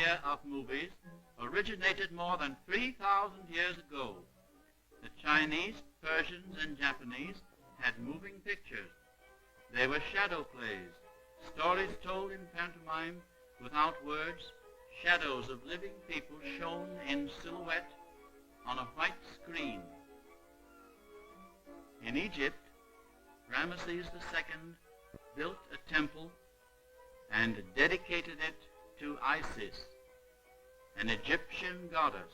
idea of movies originated more than 3,000 years ago. The Chinese, Persians, and Japanese had moving pictures. They were shadow plays, stories told in pantomime without words, shadows of living people shown in silhouette on a white screen. In Egypt, Ramesses II built a temple and dedicated it to Isis, an Egyptian goddess.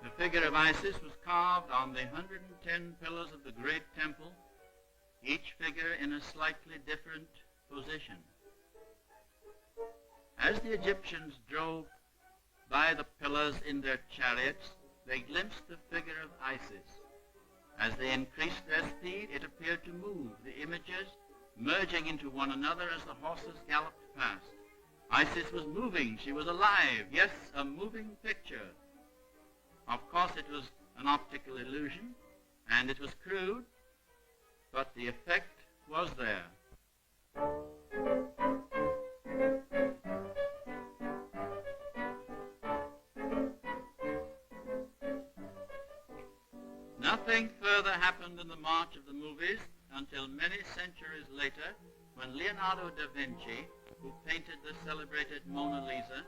The figure of Isis was carved on the 110 pillars of the great temple, each figure in a slightly different position. As the Egyptians drove by the pillars in their chariots, they glimpsed the figure of Isis. As they increased their speed, it appeared to move, the images merging into one another as the horses galloped past. Isis was moving. She was alive. Yes, a moving picture. Of course, it was an optical illusion, and it was crude, but the effect was there. Nothing further happened in the march of the movies until many centuries later, when Leonardo da Vinci, who painted the celebrated Mona Lisa,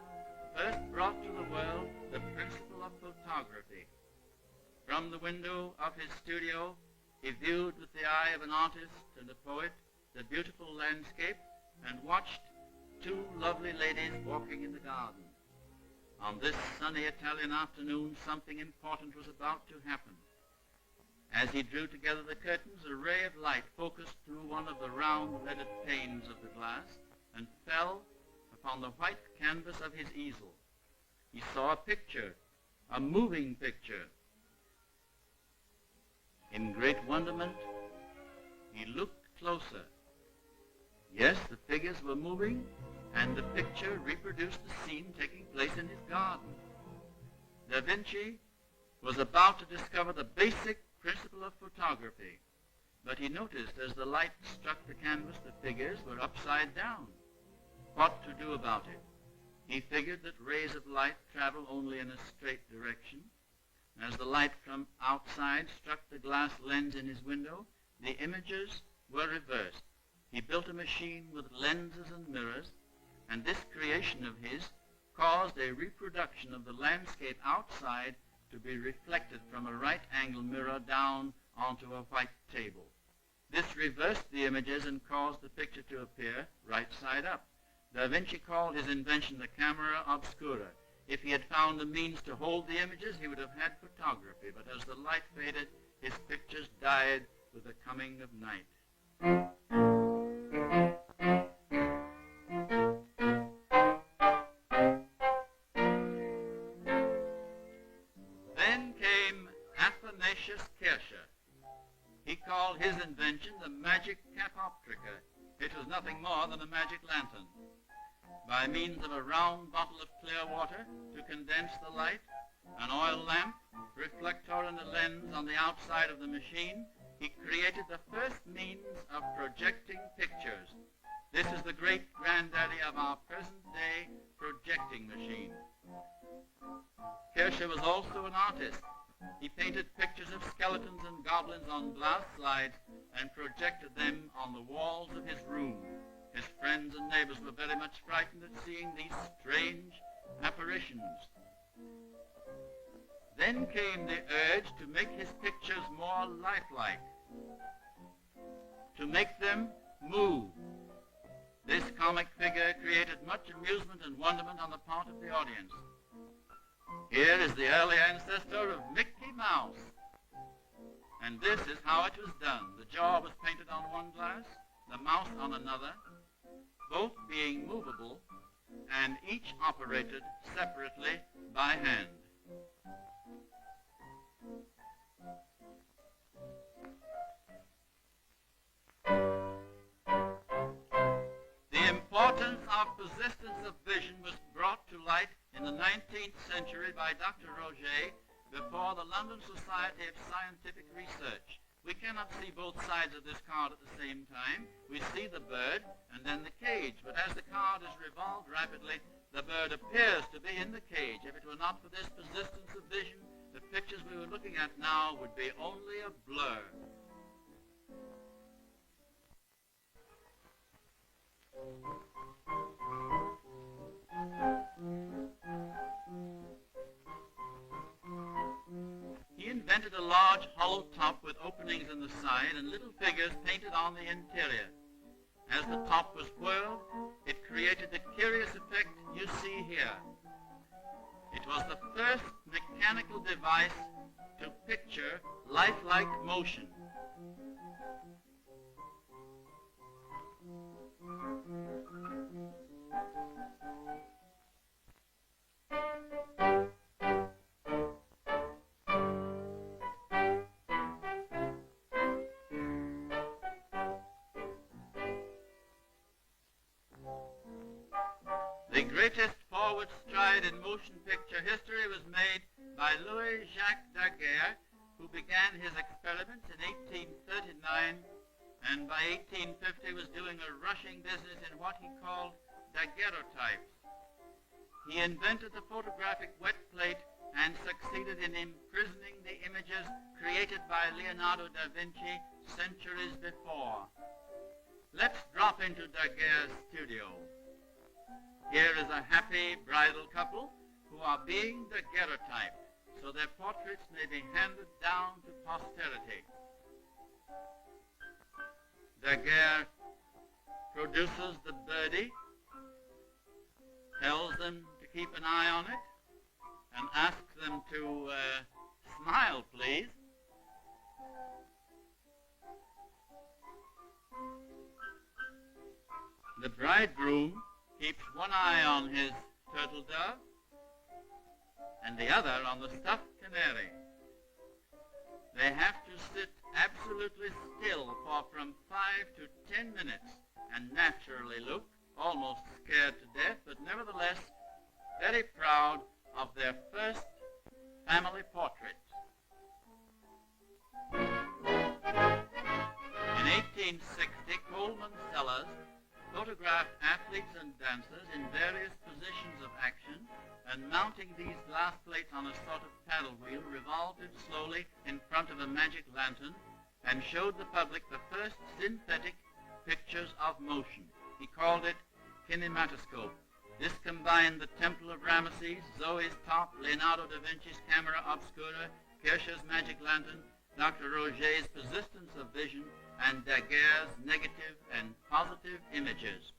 first brought to the world the principle of photography. From the window of his studio, he viewed with the eye of an artist and a poet the beautiful landscape and watched two lovely ladies walking in the garden. On this sunny Italian afternoon, something important was about to happen. As he drew together the curtains, a ray of light focused through one of the round leaded panes of the glass and fell upon the white canvas of his easel. He saw a picture, a moving picture. In great wonderment, he looked closer. Yes, the figures were moving, and the picture reproduced the scene taking place in his garden. Da Vinci was about to discover the basic principle of photography, but he noticed as the light struck the canvas, the figures were upside down. What to do about it? He figured that rays of light travel only in a straight direction. As the light from outside struck the glass lens in his window, the images were reversed. He built a machine with lenses and mirrors, and this creation of his caused a reproduction of the landscape outside to be reflected from a right-angle mirror down onto a white table. This reversed the images and caused the picture to appear right side up. Da Vinci called his invention the camera obscura. If he had found the means to hold the images, he would have had photography, but as the light faded, his pictures died with the coming of night. Then came Athanasius Kircher. He called his invention the magic capoptrica. It was nothing more than a magic lantern. By means of a round bottle of clear water to condense the light, an oil lamp, reflector, and a lens on the outside of the machine, he created the first means of projecting pictures. This is the great granddaddy of our present-day projecting machine. Kircher was also an artist. He painted pictures of skeletons and goblins on glass slides and projected them on the walls of his room. His friends and neighbors were very much frightened at seeing these strange apparitions. Then came the urge to make his pictures more lifelike, to make them move. This comic figure created much amusement and wonderment on the part of the audience. Here is the early ancestor of Mickey Mouse. And this is how it was done. The jaw was painted on one glass, the mouth on another, both being movable and each operated separately by hand. The importance of persistence of vision was brought to light in the 19th century by Dr. Roget before the London Society of Scientific Research, We cannot see both sides of this card at the same time. We see the bird and then the cage, but as the card is revolved rapidly, the bird appears to be in the cage. If it were not for this persistence of vision, the pictures we were looking at now would be only a blur. He invented a large hollow top with openings in the side and little figures painted on the interior. As the top was whirled, it created the curious effect you see here. It was the first mechanical device to picture lifelike motion. The greatest forward stride in motion picture history was made by Louis-Jacques Daguerre, who began his experiments in 1839 and by 1850 was doing a rushing business in what he called daguerreotypes. He invented the photographic wet plate and succeeded in imprisoning the images created by Leonardo da Vinci centuries before. Let's drop into Daguerre's studio. Here is a happy bridal couple who are being daguerreotyped, so their portraits may be handed down to posterity. Daguerre produces the birdie, tells them to keep an eye on it, and asks them to smile, please. The bridegroom keeps one eye on his turtle dove and the other on the stuffed canary. They have to sit absolutely still for from 5 to 10 minutes and naturally look almost scared to death, but nevertheless very proud of their first family portrait. In 1860, Coleman Sellers photographed athletes and dancers in various positions of action, and mounting these glass plates on a sort of paddle wheel, revolved it slowly in front of a magic lantern and showed the public the first synthetic pictures of motion. He called it kinematoscope. This combined the Temple of Ramesses, Zoe's top, Leonardo da Vinci's camera obscura, Kircher's magic lantern, Dr. Roget's persistence of vision, and Daguerre's negative and positive images.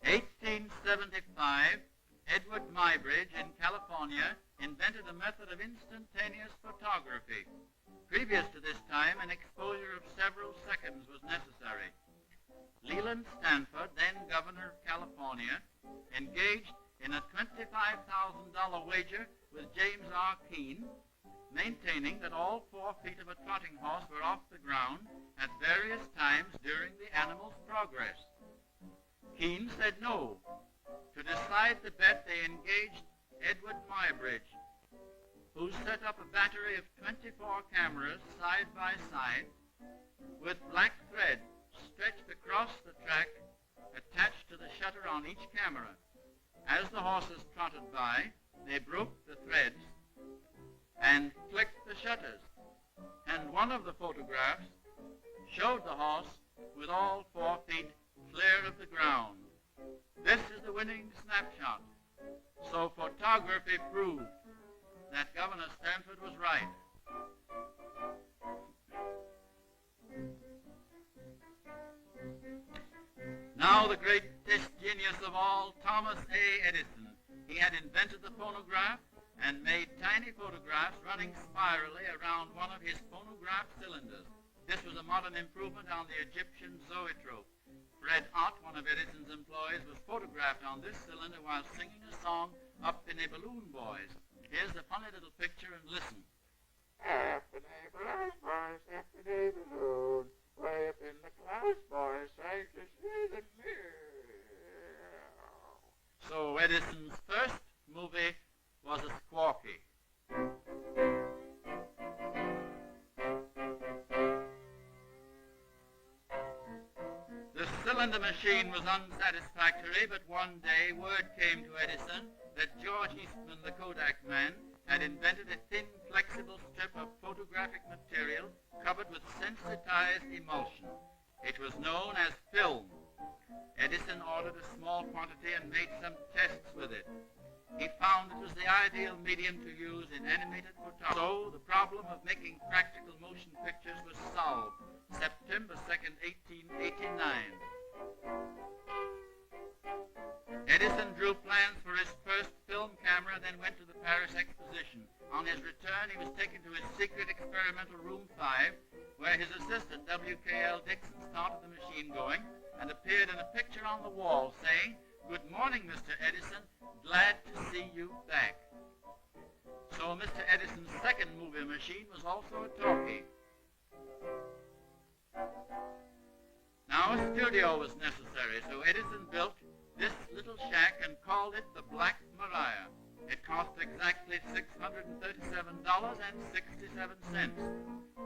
In 1875, Edward Muybridge in California invented a method of instantaneous photography. Previous to this time, an exposure of several seconds was necessary. Leland Stanford, then governor of California, engaged in a $25,000 wager with James R. Keene, maintaining that all 4 feet of a trotting horse were off the ground at various times during the animal's progress. Keene said no. To decide the bet, they engaged Edward Muybridge, who set up a battery of 24 cameras side by side with black thread stretched across the track attached to the shutter on each camera. As the horses trotted by, they broke the threads and clicked the shutters, and one of the photographs showed the horse with all 4 feet clear of the ground. This is the winning snapshot. So photography proved that Governor Stanford was right. Now the greatest genius of all, Thomas A. Edison. He had invented the phonograph and made tiny photographs running spirally around one of his phonograph cylinders. This was a modern improvement on the Egyptian zoetrope. Fred Ott, one of Edison's employees, was photographed on this cylinder while singing a song up in a Balloon Boys. Here's a funny little picture, and listen. Up in a balloon, boys, up in a balloon, way up in the clouds, boys, I can see the moon. So Edison's first movie was a Squawky. was unsatisfactory, but one day word came to Edison that George Eastman, the Kodak man, had invented a thin, flexible strip of photographic material covered with sensitized emulsion. It was known as film. Edison ordered a small quantity and made some tests with it. He found it was the ideal medium to use in animated photography. So the problem of making practical motion pictures was solved. September 2nd, 1889. Edison drew plans for his first film camera, then went to the Paris Exposition. On his return, he was taken to his secret experimental room 5, where his assistant, W.K.L. Dixon, started the machine going and appeared in a picture on the wall saying, "Good morning, Mr. Edison. Glad to see you back." So Mr. Edison's second movie machine was also a talkie. Now a studio was necessary, so Edison built this little shack and called it the Black Maria. It cost exactly $637.67.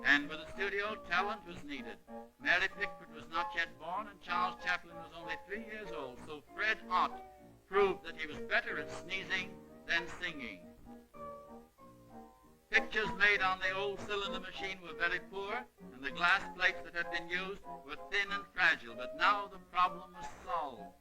And with a studio, talent was needed. Mary Pickford was not yet born, and Charles Chaplin was only 3 years old, so Fred Ott proved that he was better at sneezing than singing. Pictures made on the old cylinder machine were very poor, and the glass plates that had been used were thin and fragile, but now the problem was solved.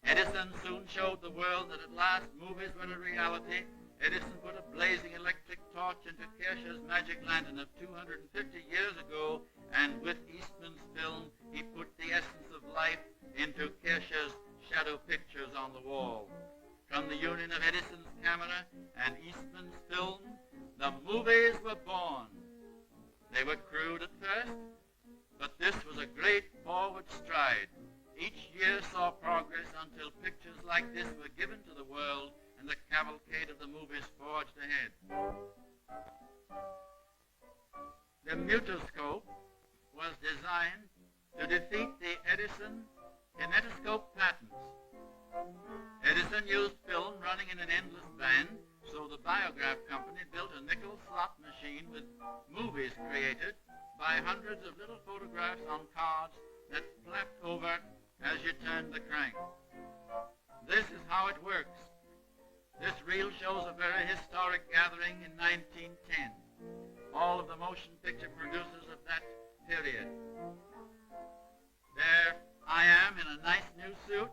Edison soon showed the world that at last movies were a reality. Edison put a blazing electric torch into Kircher's magic lantern of 250 years ago, and with Eastman's film, he put the essence of life into Kircher's shadow pictures on the wall. From the union of Edison's camera and Eastman's film, the movies were born. They were crude at first, but this was a great forward stride. Each year saw progress until pictures like this were given to the world and the cavalcade of the movies forged ahead. The mutoscope was designed to defeat the Edison kinetoscope patents. Edison used film running in an endless band, so the Biograph Company built a nickel slot machine with movies created by hundreds of little photographs on cards that flapped over as you turned the crank. This is how it works. This reel shows a very historic gathering in 1910. All of the motion picture producers of that period. There I am in a nice new suit,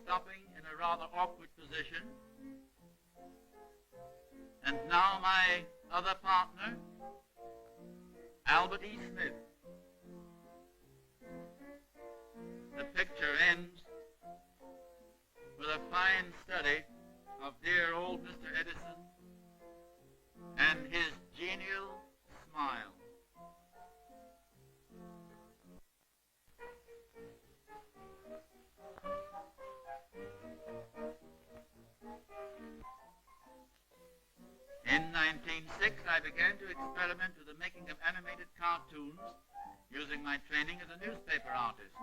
stopping in a rather awkward position. And now my other partner, Albert E. Smith. The picture ends with a fine study of dear old Mr. Edison and his genial smile. In 1906, I began to experiment with the making of animated cartoons using my training as a newspaper artist.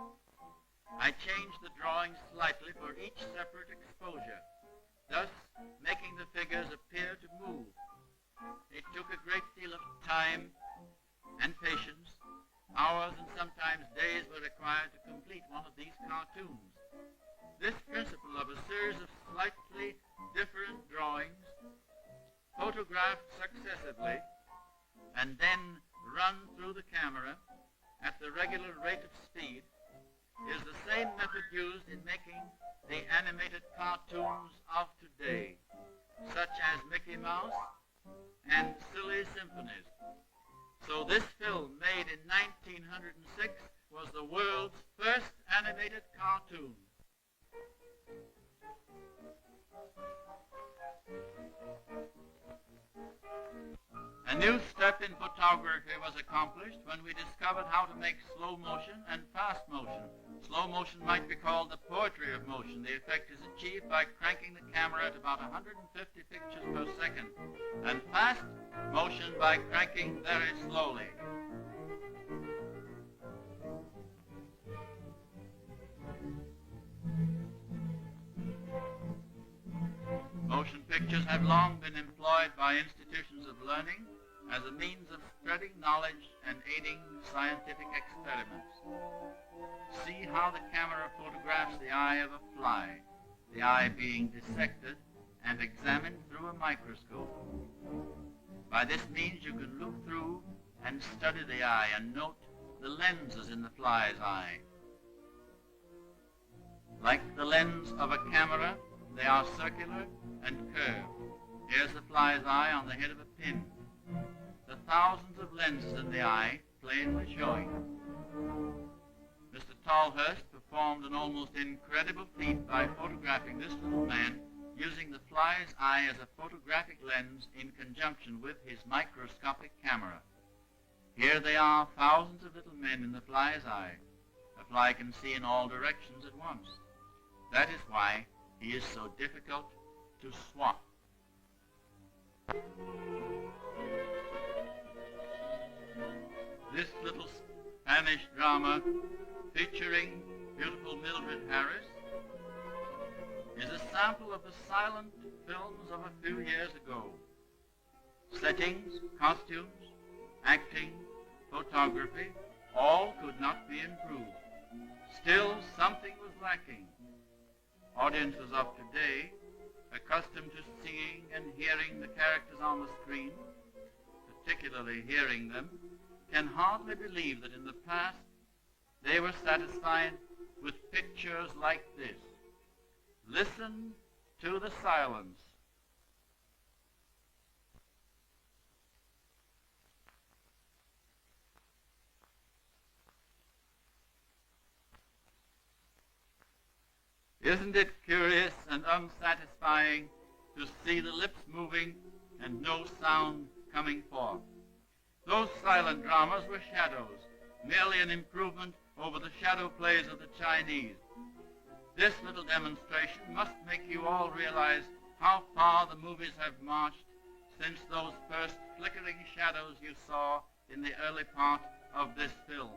I changed the drawings slightly for each separate exposure, thus making the figures appear to move. It took a great deal of time and patience. Hours and sometimes days were required to complete one of these cartoons. This principle of a series of slightly different drawings, photographed successively, and then run through the camera at the regular rate of speed, is the same method used in making the animated cartoons of today, such as Mickey Mouse and Silly Symphonies. So this film, made in 1906, was the world's first animated cartoon. A new step in photography was accomplished when we discovered how to make slow motion and fast motion. Slow motion might be called the poetry of motion. The effect is achieved by cranking the camera at about 150 pictures per second, and fast motion by cranking very slowly. Motion pictures have long been employed by institutions of learning as a means of spreading knowledge and aiding scientific experiments. see how the camera photographs the eye of a fly, the eye being dissected and examined through a microscope. By this means you can look through and study the eye and note the lenses in the fly's eye. Like the lens of a camera, they are circular and curved. Here's the fly's eye on the head of a pin. The thousands of lenses in the eye plainly showing. Mr. Tolhurst performed an almost incredible feat by photographing this little man using the fly's eye as a photographic lens in conjunction with his microscopic camera. Here they are, thousands of little men in the fly's eye. A fly can see in all directions at once. That is why he is so difficult to swat. This little Spanish drama featuring beautiful Mildred Harris is a sample of the silent films of a few years ago. Settings, costumes, acting, photography, all could not be improved. Still, something was lacking. Audiences of today, accustomed to seeing and hearing the characters on the screen, particularly hearing them, can hardly believe that in the past they were satisfied with pictures like this. Listen to the silence. Isn't it curious and unsatisfying to see the lips moving and no sound coming forth? Those silent dramas were shadows, merely an improvement over the shadow plays of the Chinese. This little demonstration must make you all realize how far the movies have marched since those first flickering shadows you saw in the early part of this film.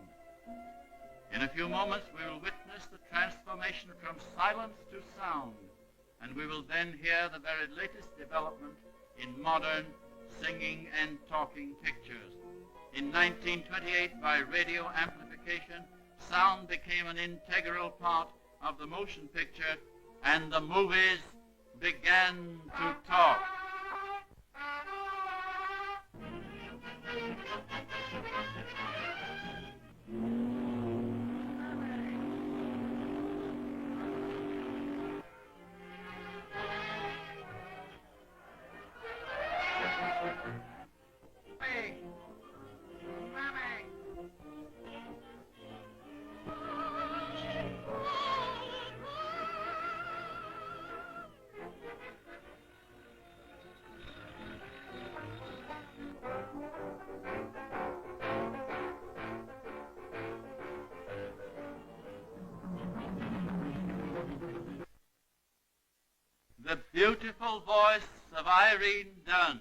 In a few moments, we will witness the transformation from silence to sound, and we will then hear the very latest development in modern singing and talking pictures. In 1928, by radio amplification, sound became an integral part of the motion picture, and the movies began to talk. The beautiful voice of Irene Dunne.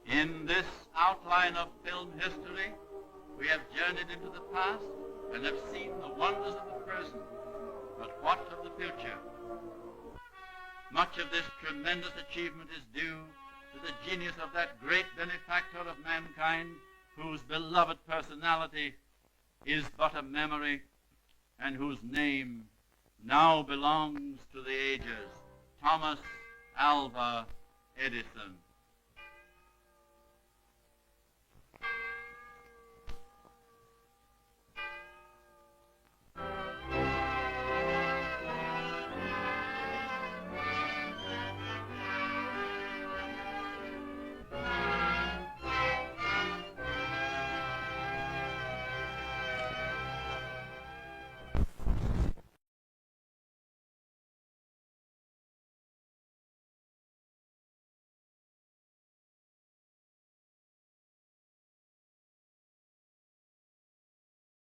In this outline of film history, We have journeyed into the past and have seen the wonders of the present. But what of the future? Much of this tremendous achievement is due to the genius of that great benefactor of mankind whose beloved personality is but a memory and whose name now belongs to the ages, Thomas Alva Edison.